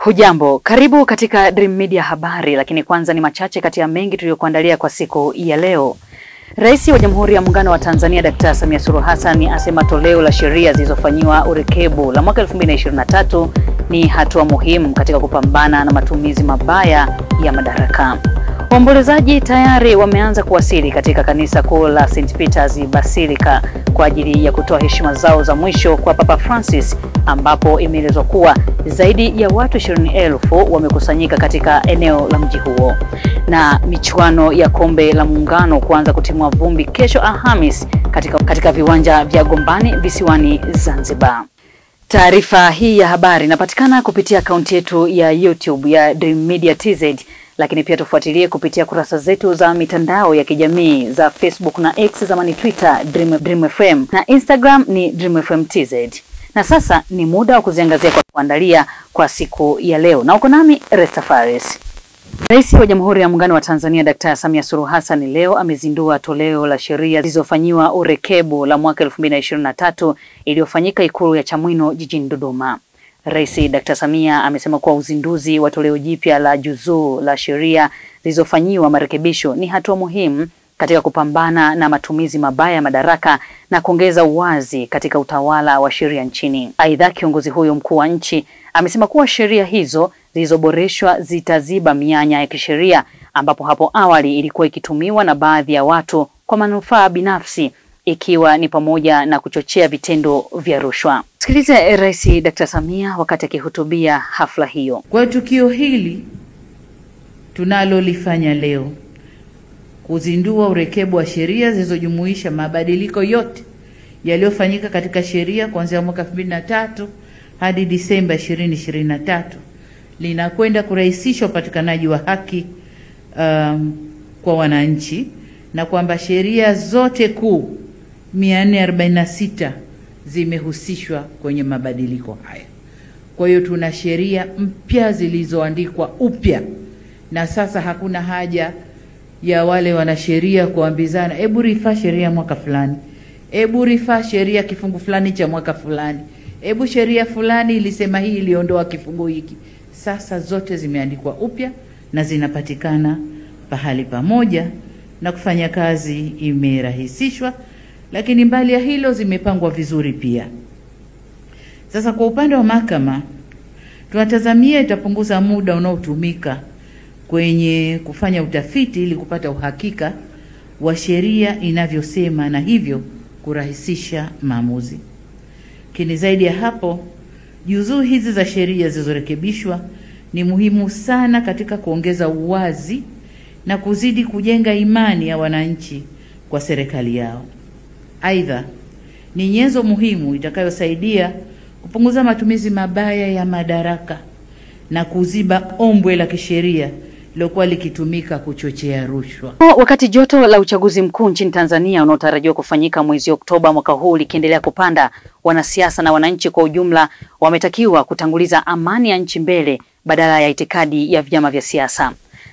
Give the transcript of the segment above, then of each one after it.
Hujambo, karibu katika Dream Media habari, lakini kwanza ni machache kati ya mengi tuliyokuandalia kwa siku ya leo. Rais wa Jamhuri ya Muungano wa Tanzania Dr. Samia Suluhu Hassan asema toleo la sheria zilizofanyiwa urekebu la mwaka 2023 ni hatua muhimu katika kupambana na matumizi mabaya ya madaraka. Waombolezaji tayari wameanza kuwasili katika kanisa kuu la St. Peter's Basilica kwa ajili ya kutoa heshima zao za mwisho kwa Papa Francis, ambapo imeelezwa kuwa zaidi ya watu 20,000 wamekusanyika katika eneo la mji huo. Na michuano ya Kombe la Muungano kuanza kutimua vumbi kesho Alhamis katika viwanja vya Gombani visiwani Zanzibar. Taarifa hii ya habari inapatikana kupitia akaunti yetu ya YouTube ya Dream Media TZ, lakini pia tufuatilie kupitia kurasa zetu za mitandao ya kijamii za Facebook na X zamani Twitter Dream FM na Instagram ni Dream FM TZ. Na sasa ni muda wa kuziangazia kwa kuandalia kwa siku ya leo. Na uko nami Resta Fares. Rais wa Jamhuri ya Muungano wa Tanzania Dr. Samia Suluhu Hassan leo amezindua toleo la sheria zilizofanyiwa urekebu la mwaka 2023 iliyofanyika Ikulu ya Chamwino jijini Dodoma. Rais Dr. Samia amesema kuwa uzinduzi wa toleo jipya la juzuu la sheria zilizofanyiwa marekebisho ni hatua muhimu katika kupambana na matumizi mabaya ya madaraka na kuongeza uwazi katika utawala wa sheria nchini. Aidha, kiongozi huyo mkuu wa nchi amesema kuwa sheria hizo zilizoboreshwa zitaziba mianya ya kisheria ambapo hapo awali ilikuwa ikitumiwa na baadhi ya watu kwa manufaa binafsi, ikiwa ni pamoja na kuchochea vitendo vya rushwa. Sikilize Rais Dr. Samia wakati akihutubia hafla hiyo. Kwa tukio hili tunalolifanya leo, kuzindua urekebu wa sheria zilizojumuisha mabadiliko yote yaliyofanyika katika sheria kuanzia mwaka 2003 hadi Disemba 2023, linakwenda kurahisisha upatikanaji wa haki kwa wananchi, na kwamba sheria zote kuu 446 zimehusishwa kwenye mabadiliko haya. Kwa hiyo tuna sheria mpya zilizoandikwa upya, na sasa hakuna haja ya wale wanasheria kuambizana, hebu rifaa sheria mwaka fulani, hebu rifaa sheria kifungu fulani cha mwaka fulani, hebu sheria fulani ilisema hii, iliondoa kifungu hiki. Sasa zote zimeandikwa upya na zinapatikana pahali pamoja, na kufanya kazi imerahisishwa, lakini mbali ya hilo zimepangwa vizuri pia. Sasa kwa upande wa mahakama, tunatazamia itapunguza muda unaotumika kwenye kufanya utafiti ili kupata uhakika wa sheria inavyosema, na hivyo kurahisisha maamuzi. Lakini zaidi ya hapo, juzuu hizi za sheria zilizorekebishwa ni muhimu sana katika kuongeza uwazi na kuzidi kujenga imani ya wananchi kwa serikali yao. Aidha, ni nyenzo muhimu itakayosaidia kupunguza matumizi mabaya ya madaraka na kuziba ombwe la kisheria lilokuwa likitumika kuchochea rushwa. Wakati joto la uchaguzi mkuu nchini Tanzania unaotarajiwa kufanyika mwezi Oktoba mwaka huu likiendelea kupanda, wanasiasa na wananchi kwa ujumla wametakiwa kutanguliza amani ya nchi mbele badala ya itikadi ya vyama vya siasa.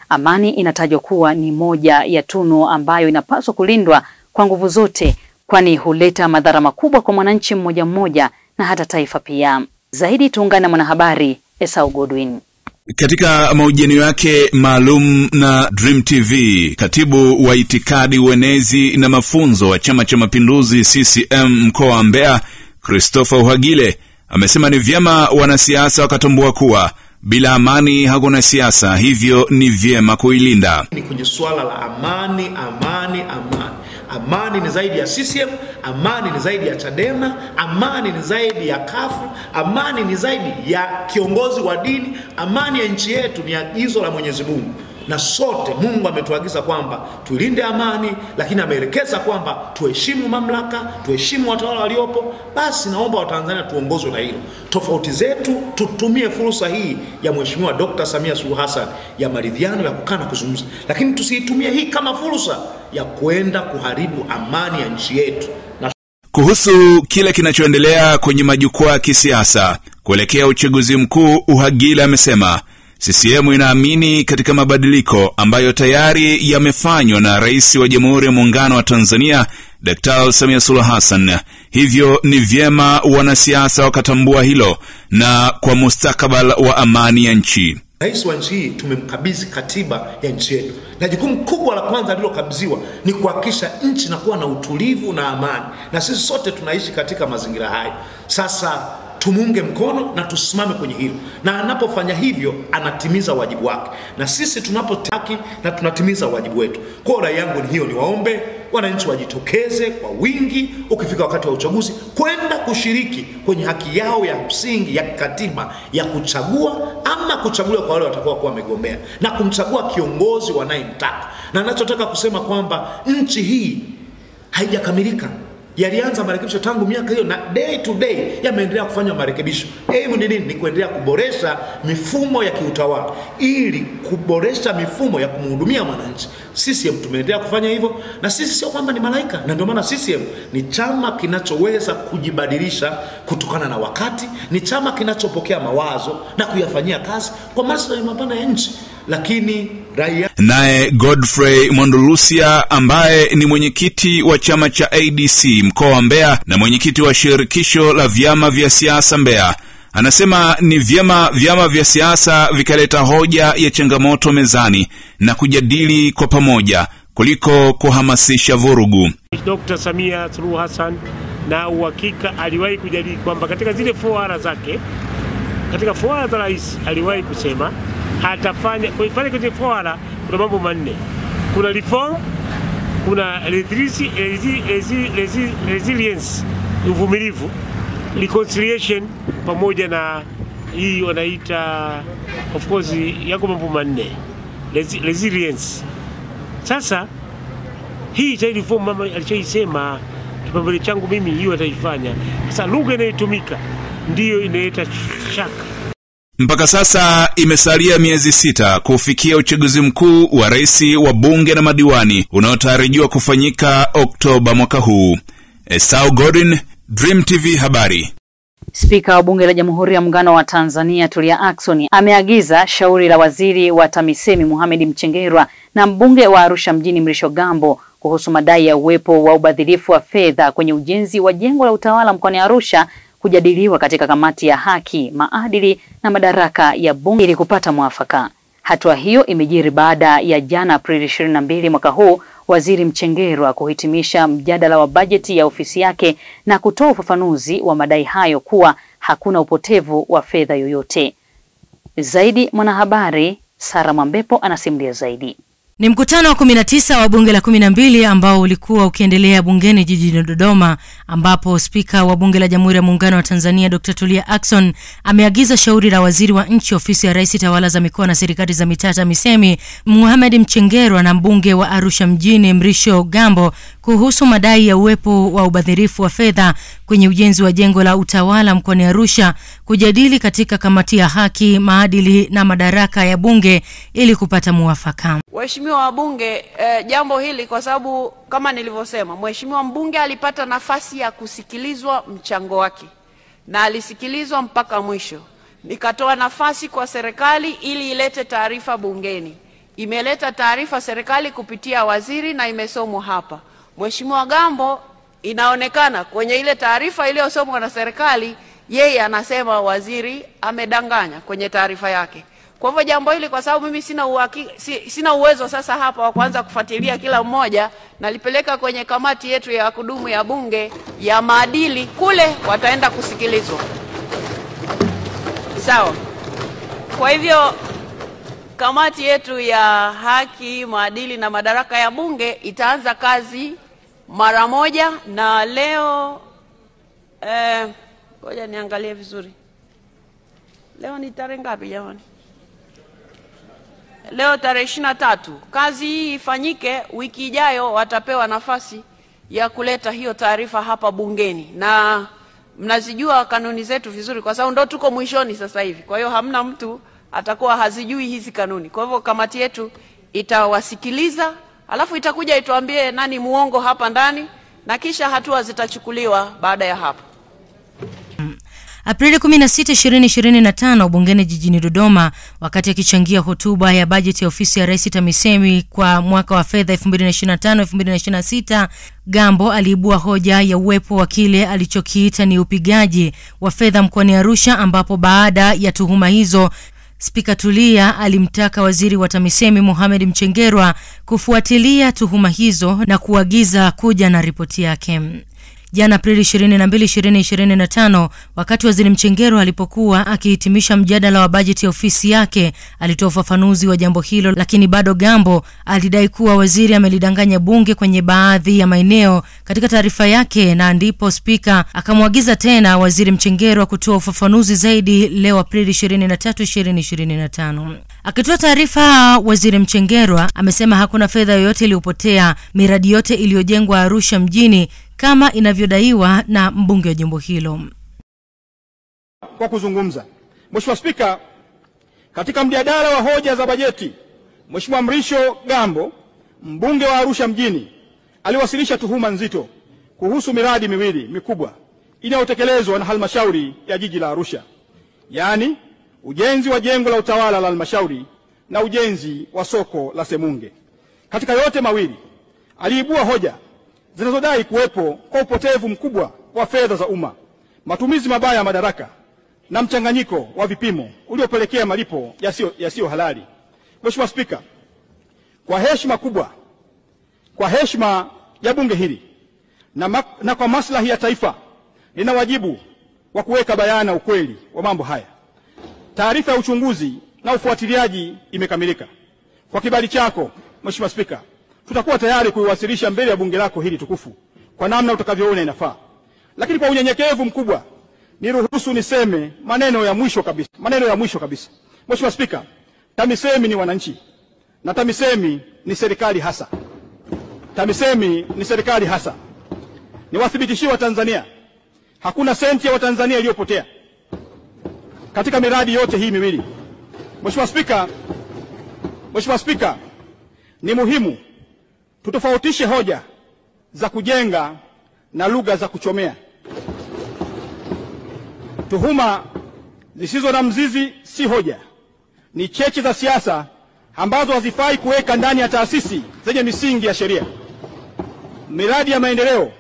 Amani inatajwa kuwa ni moja ya tunu ambayo inapaswa kulindwa kwa nguvu zote, kwani huleta madhara makubwa kwa mwananchi mmoja mmoja na hata taifa pia. Zaidi tuungane na mwanahabari Esau Godwin. Katika mahojiano yake maalum na Dream TV, katibu wa itikadi, uenezi na mafunzo wa Chama cha Mapinduzi CCM mkoa wa Mbeya, Christopher Uhagile, amesema ni vyema wanasiasa wakatambua kuwa bila amani hakuna siasa, hivyo ni vyema kuilinda. Ni kwenye swala la amani. Amani ni zaidi ya CCM, amani ni zaidi ya Chadema, amani ni zaidi ya kafu, amani ni zaidi ya kiongozi wa dini. Amani ya nchi yetu ni agizo la Mwenyezi Mungu, na sote Mungu ametuagiza kwamba tulinde amani, lakini ameelekeza kwamba tuheshimu mamlaka, tuheshimu watawala waliopo. Basi naomba Watanzania tuongozwe na hilo. Tofauti zetu tutumie fursa hii ya Mheshimiwa Dr. Samia Suluhu Hassan ya maridhiano, ya kukaa na kuzungumza, lakini tusiitumie hii kama fursa ya kwenda kuharibu amani ya nchi yetu. Kuhusu kile kinachoendelea kwenye majukwaa ya kisiasa kuelekea uchaguzi mkuu, Uhagile amesema CCM inaamini katika mabadiliko ambayo tayari yamefanywa na Rais wa Jamhuri ya Muungano wa Tanzania Dr. Samia Suluhu Hassan, Hivyo ni vyema wanasiasa wakatambua hilo na kwa mustakabali wa amani ya nchi. Rais wa nchi hii tumemkabidhi katiba ya nchi yetu, na jukumu kubwa la kwanza alilokabidhiwa ni kuhakikisha nchi inakuwa na utulivu na amani, na sisi sote tunaishi katika mazingira hayo. Sasa tumunge mkono na tusimame kwenye hilo, na anapofanya hivyo anatimiza wajibu wake, na sisi tunapotaki na tunatimiza wajibu wetu. Kwa rai yangu ni hiyo, niwaombe wananchi wajitokeze kwa wingi ukifika wakati wa uchaguzi kwenda kushiriki kwenye haki yao ya msingi ya katiba ya kuchagua ama kuchaguliwa kwa wale watakao kuwa wamegombea na kumchagua kiongozi wanayemtaka. Na ninachotaka kusema kwamba nchi hii haijakamilika. Yalianza marekebisho tangu miaka hiyo, na day to day yameendelea kufanya marekebisho. Aimu ni nini? Ni kuendelea kuboresha mifumo ya kiutawala ili kuboresha mifumo ya kumhudumia mwananchi. CCM tumeendelea kufanya hivyo, na sisi sio kwamba ni malaika, na ndio maana CCM ni chama kinachoweza kujibadilisha kutokana na wakati, ni chama kinachopokea mawazo na kuyafanyia kazi kwa maslahi mapana ya nchi. Lakini raia. Naye Godfrey Mondulusia ambaye ni mwenyekiti wa chama cha ADC mkoa wa Mbeya na mwenyekiti wa shirikisho la vyama vya siasa Mbeya, anasema ni vyama vya siasa vikaleta hoja ya changamoto mezani na kujadili kwa pamoja kuliko kuhamasisha vurugu. Dr. Samia Suluhu Hassan na uhakika aliwahi kujadili kwamba katika zile fuara zake, katika fuara za rais aliwahi kusema hatafanya pale kwenye fuara kuna mambo manne. Kuna reform, kuna resilience, uvumilivu, reconciliation, pamoja na hii wanaita of course yako mambo manne. Resilience. Sasa hii cha reform mama alishaisema kipaumbele changu mimi hiyo ataifanya. Sasa lugha inayotumika ndiyo inaleta shaka. Mpaka sasa imesalia miezi 6 kufikia uchaguzi mkuu wa rais, wa bunge na madiwani unaotarajiwa kufanyika Oktoba mwaka huu. Esau Godin, Dream TV habari. Spika wa Bunge la Jamhuri ya Muungano wa Tanzania Tulia Ackson ameagiza shauri la waziri wa TAMISEMI Mohamed Mchengerwa na mbunge wa Arusha mjini Mrisho Gambo kuhusu madai ya uwepo wa ubadhirifu wa fedha kwenye ujenzi wa jengo la utawala mkoani Arusha kujadiliwa katika kamati ya haki, maadili na madaraka ya bunge ili kupata mwafaka. Hatua hiyo imejiri baada ya jana Aprili 22 mwaka huu waziri Mchengerwa kuhitimisha mjadala wa bajeti ya ofisi yake na kutoa ufafanuzi wa madai hayo kuwa hakuna upotevu wa fedha yoyote. Zaidi mwanahabari Sara Mambepo anasimulia zaidi. Ni mkutano wa 19 wa bunge la 12 ambao ulikuwa ukiendelea bungeni jijini Dodoma, ambapo spika wa bunge la Jamhuri ya Muungano wa Tanzania Dr. Tulia Ackson ameagiza shauri la waziri wa nchi ofisi ya rais tawala za mikoa na serikali za mitaa TAMISEMI Mohamed Mchengerwa na mbunge wa Arusha mjini Mrisho Gambo kuhusu madai ya uwepo wa ubadhirifu wa fedha kwenye ujenzi wa jengo la utawala mkoani Arusha kujadili katika kamati ya haki, maadili na madaraka ya bunge ili kupata mwafaka. Waheshimiwa wabunge, jambo hili kwa sababu kama nilivyosema, mheshimiwa mbunge alipata nafasi ya kusikilizwa mchango wake na alisikilizwa mpaka mwisho. Nikatoa nafasi kwa serikali ili ilete taarifa bungeni. Imeleta taarifa serikali kupitia waziri na imesomwa hapa. Mheshimiwa Gambo inaonekana kwenye ile taarifa iliyosomwa na serikali, yeye anasema waziri amedanganya kwenye taarifa yake. Kwa hivyo jambo hili kwa sababu mimi sina uwezo sasa hapa wa kuanza kufuatilia kila mmoja, nalipeleka kwenye kamati yetu ya kudumu ya bunge ya maadili, kule wataenda kusikilizwa. Sawa. Kwa hivyo kamati yetu ya haki, maadili na madaraka ya bunge itaanza kazi mara moja, na leo ngoja niangalie vizuri. Leo ni tarehe ngapi jamani? Leo tarehe 23. Kazi hii ifanyike, wiki ijayo watapewa nafasi ya kuleta hiyo taarifa hapa bungeni. Na mnazijua kanuni zetu vizuri kwa sababu ndo tuko mwishoni sasa hivi. Kwa hiyo hamna mtu atakuwa hazijui hizi kanuni. Kwa hivyo kamati yetu itawasikiliza, alafu itakuja ituambie nani muongo hapa ndani, na kisha hatua zitachukuliwa baada ya hapo. Aprili 16, 2025 bungeni jijini Dodoma, wakati akichangia hotuba ya bajeti ya ofisi ya Rais TAMISEMI kwa mwaka wa fedha 2025-2026, Gambo aliibua hoja ya uwepo wa kile alichokiita ni upigaji wa fedha mkoani Arusha, ambapo baada ya tuhuma hizo Spika Tulia alimtaka waziri wa TAMISEMI Mohamed Mchengerwa kufuatilia tuhuma hizo na kuagiza kuja na ripoti yake. Jana Aprili 22, 2025, wakati waziri Mchengerwa alipokuwa akihitimisha mjadala wa bajeti ya ofisi yake, alitoa ufafanuzi wa jambo hilo, lakini bado Gambo alidai kuwa waziri amelidanganya bunge kwenye baadhi ya maeneo katika taarifa yake, na ndipo spika akamwagiza tena waziri Mchengerwa kutoa ufafanuzi zaidi leo Aprili 23, 2025. Akitoa taarifa, waziri Mchengerwa amesema hakuna fedha yoyote iliyopotea, miradi yote iliyojengwa Arusha mjini kama inavyodaiwa na mbunge wa jimbo hilo. Kwa kuzungumza, Mheshimiwa Spika, katika mjadala wa hoja za bajeti, Mheshimiwa Mrisho Gambo, mbunge wa Arusha mjini, aliwasilisha tuhuma nzito kuhusu miradi miwili mikubwa inayotekelezwa na halmashauri ya jiji la Arusha, yaani ujenzi wa jengo la utawala la halmashauri na ujenzi wa soko la Semunge. Katika yote mawili, aliibua hoja zinazodai kuwepo kwa upotevu mkubwa wa fedha za umma, matumizi mabaya ya madaraka na mchanganyiko wa vipimo uliopelekea malipo yasiyo halali. Mheshimiwa Spika, kwa heshima kubwa, kwa heshima ya bunge hili na kwa maslahi ya taifa, nina wajibu wa kuweka bayana ukweli wa mambo haya. Taarifa ya uchunguzi na ufuatiliaji imekamilika. Kwa kibali chako, Mheshimiwa Spika, tutakuwa tayari kuiwasilisha mbele ya bunge lako hili tukufu kwa namna utakavyoona inafaa. Lakini kwa unyenyekevu mkubwa, niruhusu niseme maneno ya mwisho kabisa. Mheshimiwa Spika, TAMISEMI ni wananchi na TAMISEMI ni serikali hasa. TAMISEMI ni serikali hasa. Niwathibitishie Watanzania, hakuna senti ya Watanzania iliyopotea katika miradi yote hii miwili. Mheshimiwa Spika, ni muhimu tutofautishe hoja za kujenga na lugha za kuchomea. Tuhuma zisizo na mzizi si hoja, ni cheche za siasa ambazo hazifai kuweka ndani ya taasisi zenye misingi ya sheria. Miradi ya maendeleo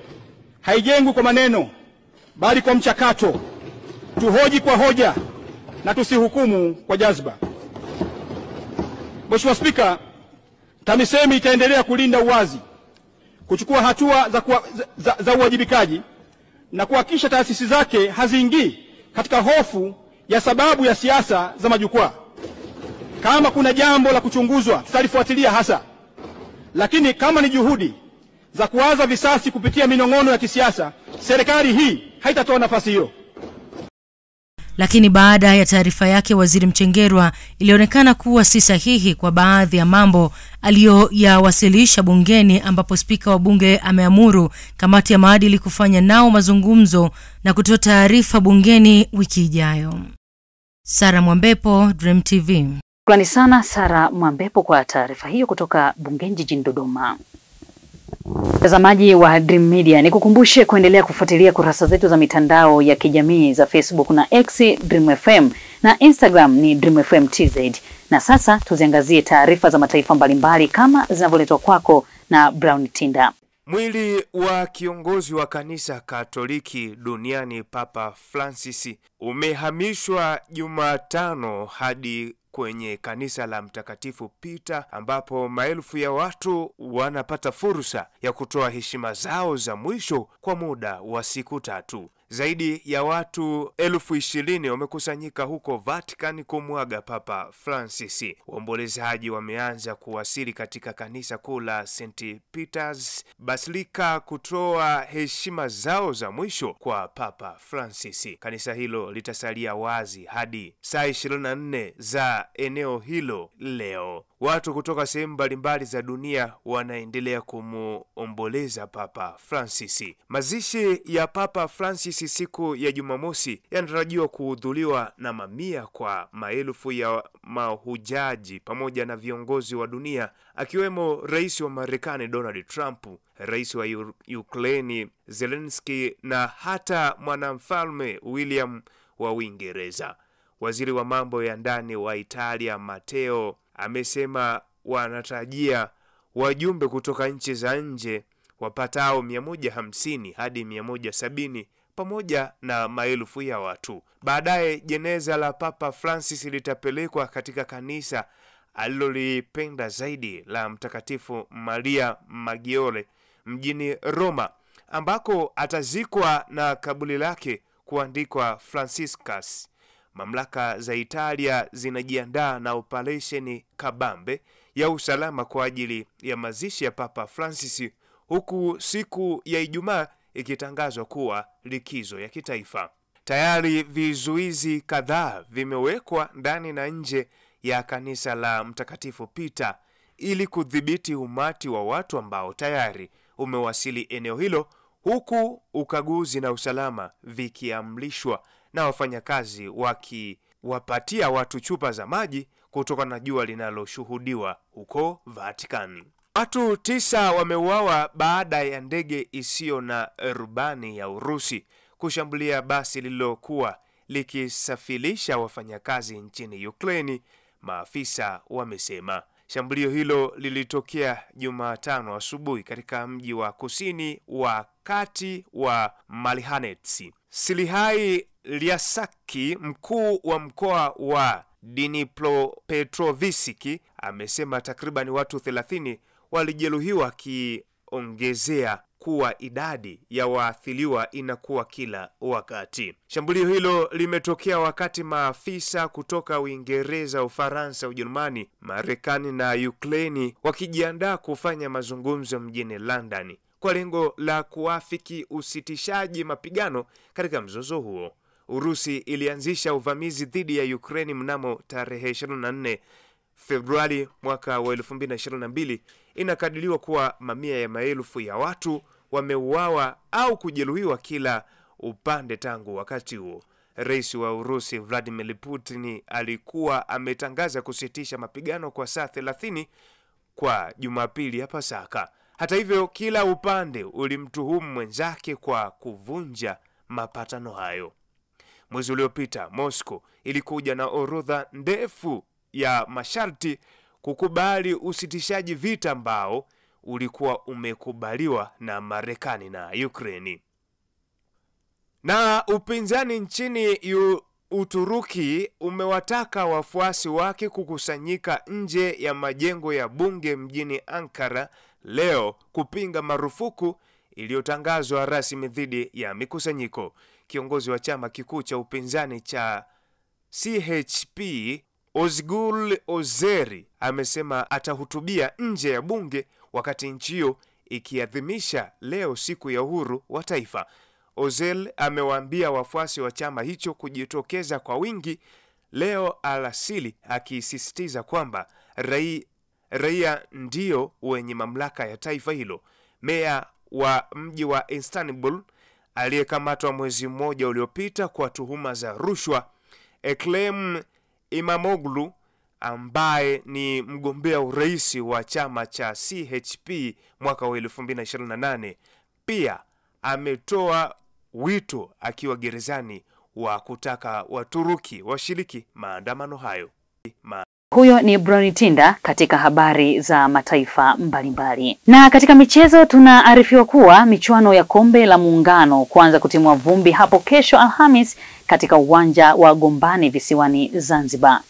haijengwi kwa maneno, bali kwa mchakato. Tuhoji kwa hoja na tusihukumu kwa jazba. Mheshimiwa Spika, TAMISEMI itaendelea kulinda uwazi, kuchukua hatua za uwajibikaji na kuhakikisha taasisi zake haziingii katika hofu ya sababu ya siasa za majukwaa. Kama kuna jambo la kuchunguzwa, tutalifuatilia hasa. Lakini kama ni juhudi za kuwaza visasi kupitia minong'ono ya kisiasa, serikali hii haitatoa nafasi hiyo. Lakini baada ya taarifa yake, waziri Mchengerwa ilionekana kuwa si sahihi kwa baadhi ya mambo aliyoyawasilisha bungeni, ambapo spika wa bunge ameamuru kamati ya maadili kufanya nao mazungumzo na kutoa taarifa bungeni wiki ijayo. Sara Mwambepo, Dream TV. Shukrani sana Sara Mwambepo kwa taarifa hiyo kutoka bungeni jijini Dodoma. Mtazamaji wa Dream Media, nikukumbushe kuendelea kufuatilia kurasa zetu za mitandao ya kijamii za Facebook na X Dream FM na Instagram ni Dream FM TZ. Na sasa tuziangazie taarifa za mataifa mbalimbali kama zinavyoletwa kwako na Brown Tinda. Mwili wa kiongozi wa kanisa Katoliki duniani Papa Francis umehamishwa Jumatano hadi kwenye kanisa la Mtakatifu Peter, ambapo maelfu ya watu wanapata fursa ya kutoa heshima zao za mwisho kwa muda wa siku 3. Zaidi ya watu 20,000 wamekusanyika huko Vatican kumwaga Papa Francis. Waombolezaji wameanza kuwasili katika kanisa kuu la St. Peter's Basilica kutoa heshima zao za mwisho kwa Papa Francis. Kanisa hilo litasalia wazi hadi saa 24 za eneo hilo leo. Watu kutoka sehemu mbalimbali za dunia wanaendelea kumuomboleza Papa Francis. Mazishi ya Papa Francis siku ya Jumamosi yanatarajiwa kuhudhuriwa na mamia kwa maelfu ya mahujaji pamoja na viongozi wa dunia, akiwemo Rais wa Marekani Donald Trump, Rais wa Ukraine Zelensky na hata mwanamfalme William wa Uingereza. Waziri wa mambo ya ndani wa Italia Matteo amesema wanatarajia wajumbe kutoka nchi za nje wapatao 150 hadi 170 pamoja na maelfu ya watu. Baadaye jeneza la Papa Francis litapelekwa katika kanisa alilolipenda zaidi la Mtakatifu Maria Maggiore mjini Roma, ambako atazikwa na kaburi lake kuandikwa Franciscus. Mamlaka za Italia zinajiandaa na operesheni kabambe ya usalama kwa ajili ya mazishi ya Papa Francis, huku siku ya Ijumaa ikitangazwa kuwa likizo ya kitaifa. Tayari vizuizi kadhaa vimewekwa ndani na nje ya kanisa la Mtakatifu Peter ili kudhibiti umati wa watu ambao tayari umewasili eneo hilo, huku ukaguzi na usalama vikiamrishwa na wafanyakazi wakiwapatia watu chupa za maji kutoka na jua linaloshuhudiwa huko Vatican. Watu 9 wameuawa baada ya ndege isiyo na rubani ya Urusi kushambulia basi lililokuwa likisafirisha wafanyakazi nchini Ukraine, maafisa wamesema. Shambulio hilo lilitokea Jumatano asubuhi katika mji wa kusini wa kati wa Malihanetsi. Silihai Liasaki, mkuu wa mkoa wa Dnipropetrovsk, amesema takriban watu 30 walijeruhiwa, kiongezea kuwa idadi ya waathiriwa inakuwa kila wakati. Shambulio hilo limetokea wakati maafisa kutoka Uingereza, Ufaransa, Ujerumani, Marekani na Ukraine wakijiandaa kufanya mazungumzo mjini London kwa lengo la kuafiki usitishaji mapigano katika mzozo huo. Urusi ilianzisha uvamizi dhidi ya Ukraine mnamo tarehe 24 Februari mwaka wa 2022. Inakadiriwa kuwa mamia ya maelfu ya watu wameuawa au kujeruhiwa kila upande tangu wakati huo. Rais wa Urusi Vladimir Putin alikuwa ametangaza kusitisha mapigano kwa saa 30 kwa Jumapili ya Pasaka. Hata hivyo, kila upande ulimtuhumu mwenzake kwa kuvunja mapatano hayo. Mwezi uliopita, Moscow ilikuja na orodha ndefu ya masharti kukubali usitishaji vita ambao ulikuwa umekubaliwa na Marekani na Ukraine. Na upinzani nchini Uturuki umewataka wafuasi wake kukusanyika nje ya majengo ya bunge mjini Ankara leo kupinga marufuku iliyotangazwa rasmi dhidi ya mikusanyiko. Kiongozi wa chama kikuu cha upinzani cha CHP Özgür Özel amesema atahutubia nje ya bunge wakati nchi hiyo ikiadhimisha leo siku ya uhuru wa taifa. Özel amewaambia wafuasi wa chama hicho kujitokeza kwa wingi leo alasili, akisisitiza kwamba raia ndio wenye mamlaka ya taifa hilo. Meya wa mji wa Istanbul aliyekamatwa mwezi mmoja uliopita kwa tuhuma za rushwa, Ekrem İmamoğlu, ambaye ni mgombea urais wa chama cha CHP mwaka wa 2028, pia ametoa wito akiwa gerezani wa kutaka Waturuki washiriki maandamano hayo. Huyo ni Broni Tinda katika habari za mataifa mbalimbali. Na katika michezo tunaarifiwa kuwa michuano ya kombe la muungano kuanza kutimua vumbi hapo kesho Alhamis katika uwanja wa Gombani visiwani Zanzibar.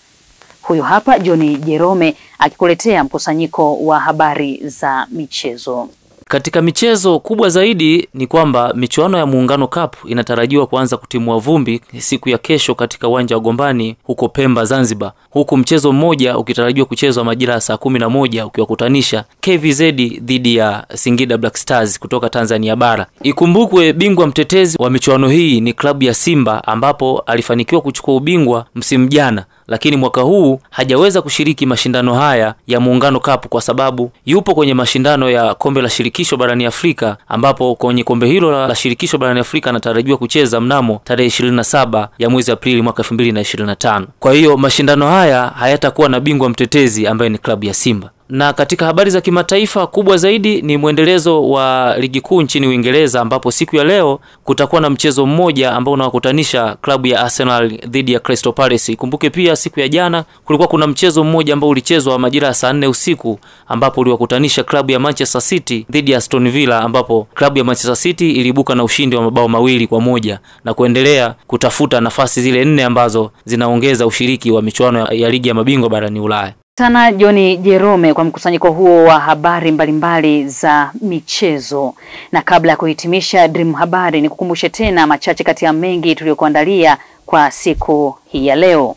Huyo hapa Johnny Jerome akikuletea mkusanyiko wa habari za michezo. Katika michezo kubwa zaidi ni kwamba michuano ya Muungano Cup inatarajiwa kuanza kutimua vumbi siku ya kesho katika uwanja wa Gombani huko Pemba, Zanzibar, huku mchezo mmoja ukitarajiwa kuchezwa majira ya saa 11 ukiwakutanisha KVZ dhidi ya Singida Black Stars kutoka Tanzania bara. Ikumbukwe bingwa mtetezi wa michuano hii ni klabu ya Simba, ambapo alifanikiwa kuchukua ubingwa msimu jana, lakini mwaka huu hajaweza kushiriki mashindano haya ya Muungano Cup kwa sababu yupo kwenye mashindano ya kombe la shirikisho barani Afrika, ambapo kwenye kombe hilo la shirikisho barani Afrika anatarajiwa kucheza mnamo tarehe 27 ya mwezi Aprili mwaka 2025. Kwa hiyo mashindano haya hayatakuwa na bingwa mtetezi ambaye ni klabu ya Simba. Na katika habari za kimataifa, kubwa zaidi ni mwendelezo wa ligi kuu nchini Uingereza, ambapo siku ya leo kutakuwa na mchezo mmoja ambao unawakutanisha klabu ya Arsenal dhidi ya Crystal Palace. Kumbuke pia siku ya jana kulikuwa kuna mchezo mmoja ambao ulichezwa majira ya saa 4 usiku, ambapo uliwakutanisha klabu ya Manchester City dhidi ya Aston Villa, ambapo klabu ya Manchester City iliibuka na ushindi wa mabao 2-1 na kuendelea kutafuta nafasi zile 4 ambazo zinaongeza ushiriki wa michuano ya ligi ya mabingwa barani Ulaya. Sana John Jerome kwa mkusanyiko huo wa habari mbalimbali za michezo. Na kabla ya kuhitimisha Dream Habari, nikukumbushe tena machache kati ya mengi tuliyokuandalia kwa siku hii ya leo.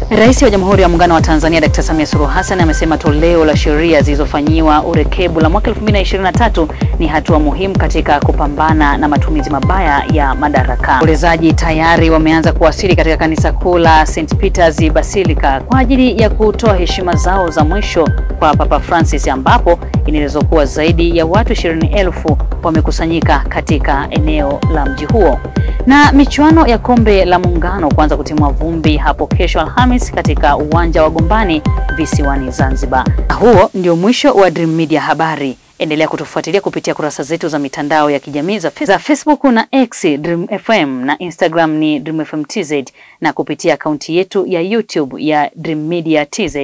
Rais wa Jamhuri ya Muungano wa Tanzania Dr. Samia Suluhu Hassan amesema toleo la sheria zilizofanyiwa urekebu la mwaka 2023 ni hatua muhimu katika kupambana na matumizi mabaya ya madaraka. Waombolezaji tayari wameanza kuwasili katika kanisa kuu la St. Peter's Basilica kwa ajili ya kutoa heshima zao za mwisho kwa Papa Francis, ambapo inaelezwa kuwa zaidi ya watu 20,000 wamekusanyika katika eneo la mji huo. Na michuano ya Kombe la Muungano kuanza kutimua vumbi hapo kesho Alhamis katika uwanja wa Gombani visiwani Zanzibar. Huo ndio mwisho wa Dream Media Habari. Endelea kutufuatilia kupitia kurasa zetu za mitandao ya kijamii za Facebook na X Dream FM, na Instagram ni Dream FM TZ, na kupitia akaunti yetu ya YouTube ya Dream Media TZ.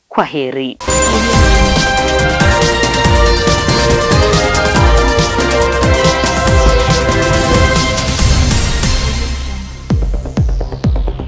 Kwaheri.